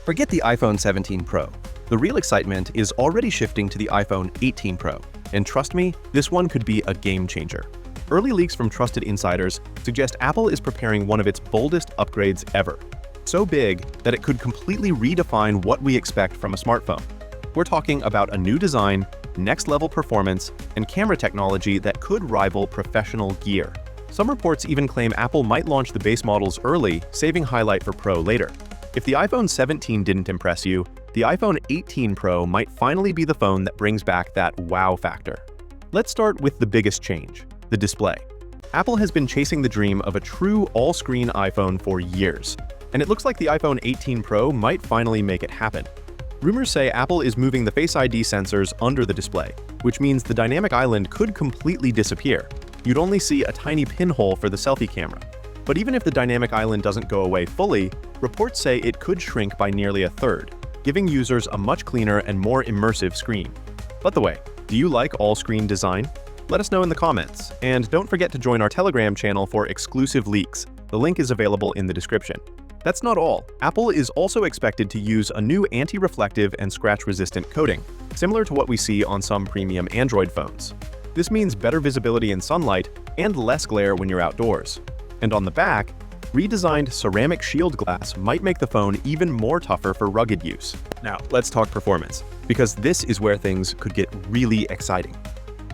Forget the iPhone 17 Pro. The real excitement is already shifting to the iPhone 18 Pro. And trust me, this one could be a game changer. Early leaks from trusted insiders suggest Apple is preparing one of its boldest upgrades ever. So big that it could completely redefine what we expect from a smartphone. We're talking about a new design, next-level performance, and camera technology that could rival professional gear. Some reports even claim Apple might launch the base models early, saving highlight for Pro later. If the iPhone 17 didn't impress you, the iPhone 18 Pro might finally be the phone that brings back that wow factor. Let's start with the biggest change, the display. Apple has been chasing the dream of a true all-screen iPhone for years, and it looks like the iPhone 18 Pro might finally make it happen. Rumors say Apple is moving the Face ID sensors under the display, which means the dynamic island could completely disappear. You'd only see a tiny pinhole for the selfie camera. But even if the dynamic island doesn't go away fully, reports say it could shrink by nearly a third, giving users a much cleaner and more immersive screen. By the way, do you like all-screen design? Let us know in the comments, and don't forget to join our Telegram channel for exclusive leaks. The link is available in the description. That's not all. Apple is also expected to use a new anti-reflective and scratch-resistant coating, similar to what we see on some premium Android phones. This means better visibility in sunlight and less glare when you're outdoors. And on the back, redesigned ceramic shield glass might make the phone even more tougher for rugged use. Now, let's talk performance, because this is where things could get really exciting.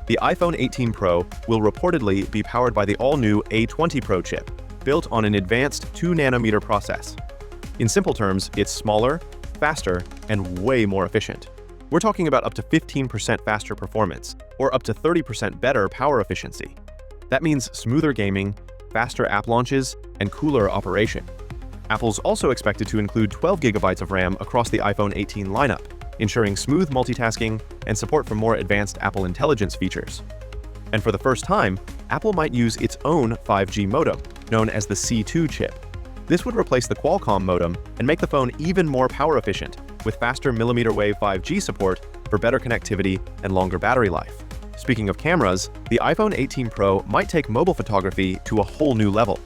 The iPhone 18 Pro will reportedly be powered by the all-new A20 Pro chip, built on an advanced 2nm process. In simple terms, it's smaller, faster, and way more efficient. We're talking about up to 15% faster performance, or up to 30% better power efficiency. That means smoother gaming, faster app launches, and cooler operation. Apple's also expected to include 12 GB of RAM across the iPhone 18 lineup, ensuring smooth multitasking and support for more advanced Apple Intelligence features. And for the first time, Apple might use its own 5G modem, known as the C2 chip. This would replace the Qualcomm modem and make the phone even more power efficient, with faster millimeter wave 5G support for better connectivity and longer battery life. Speaking of cameras, the iPhone 18 Pro might take mobile photography to a whole new level.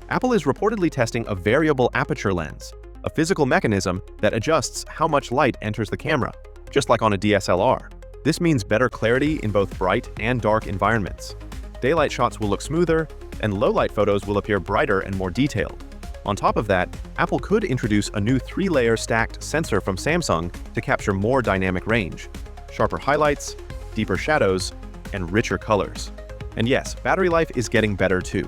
Apple is reportedly testing a variable aperture lens, a physical mechanism that adjusts how much light enters the camera, just like on a DSLR. This means better clarity in both bright and dark environments. Daylight shots will look smoother, and low-light photos will appear brighter and more detailed. On top of that, Apple could introduce a new 3-layer stacked sensor from Samsung to capture more dynamic range, sharper highlights, deeper shadows, and richer colors. And yes, battery life is getting better too.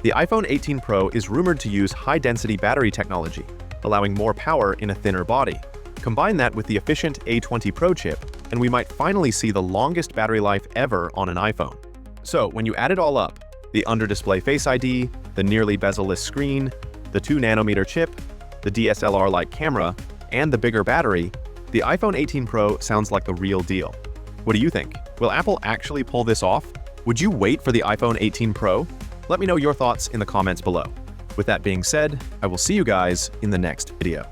The iPhone 18 Pro is rumored to use high-density battery technology, allowing more power in a thinner body. Combine that with the efficient A20 Pro chip, and we might finally see the longest battery life ever on an iPhone. So when you add it all up, the under-display Face ID, the nearly bezel-less screen, the 2nm chip, the DSLR-like camera, and the bigger battery, the iPhone 18 Pro sounds like the real deal. What do you think? Will Apple actually pull this off? Would you wait for the iPhone 18 Pro? Let me know your thoughts in the comments below. With that being said, I will see you guys in the next video.